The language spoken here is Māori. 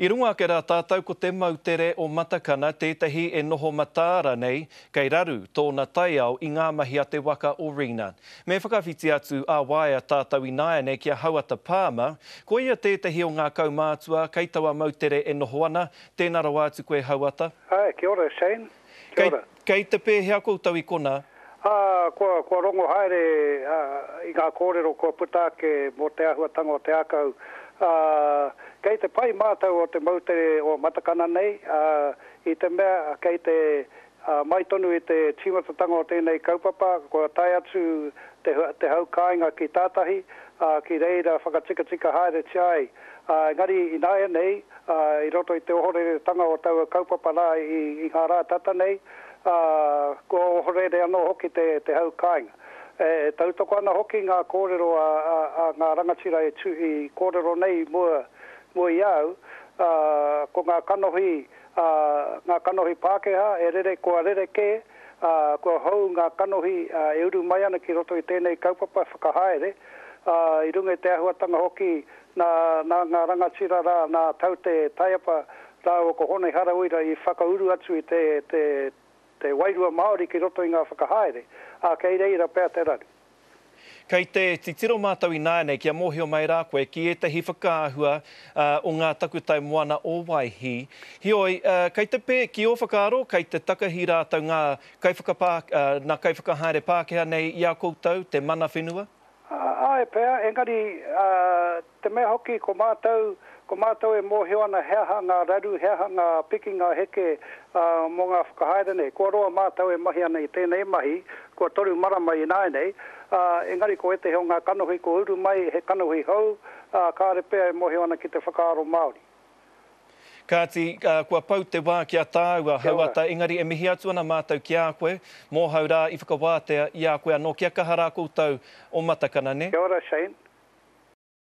I runga ke rā tātou ko te mautere o matakana tētahi e noho matāra nei kei raru tōna taiao i ngā mahi a te waka o Renan. Me whakawhiti atu a waia tātou i nāianei kia hauata pāma, ko ia tētahi o ngā kaumātua kei taua mautere e noho ana, tēnā rau atu koe hauata. Ai, kia ora, Shane. Kia ora. Kei te pēhea koutou i kona? Kua rongo haere i ngā kōrero kua putake mō te ahuatanga o te akau. Kei te pai mātou o te mautere o matakana nei, i te mea kei te mai tonu i te tīmatatanga o tēnei kaupapa, kua tai atu te hau kāinga ki tātahi, ki reira whakatika haere tiai. Ngari i nāia nei, i roto i te ohorere tanga o tau kaupapa rā i ngā rā tata nei, ko ohorere anō hoki te hau kāinga. Tautoko ana hoki ngā kōrero ngā rangatira i kōrero nei mua i au, ko ngā kanohi Pākehā e rere kua rereke, kua hau ngā kanohi e uru mai ana ki roto i tēnei kaupapa whakahaere, i runga te ahuatanga hoki nā ngā rangatira rā nā tau te taiapa rā o ko honei hara uira i whakauru atu i te wairua Māori ki roto i ngā whakahaere, kei reira pēr te raru. Kei te titiro mātou i nāianei kia mōhio mai rā koe ki etahi whakaahua o ngā takutai moana o Waihi. Hioi, kei te pē ki o whakaaro, kei te takahi rātou ngā kaiwhakahaere Pākehā nei i a koutou, te mana whenua? Ai pēr, engari te mea hoki ko mātou e mōhio ana heaha ngā raru, heaha ngā piki ngā heke mō ngā whakahaere nei. Ko roa mātou e mahi ana i tēnei mahi, ko toru marama i nāianei, engari ko ete heo ngā kanohi ko uru mai he kanohi hau, kāre pēr e mōhio ana ki te whakaaro Māori. Kāti, kua pau te wā kia tāua hauata, engari e mihi atu ana mātou ki a koe, mō haurā i whakawātea i a koe anō kia kahara koutou o matakana ne. Kia ora, Shane.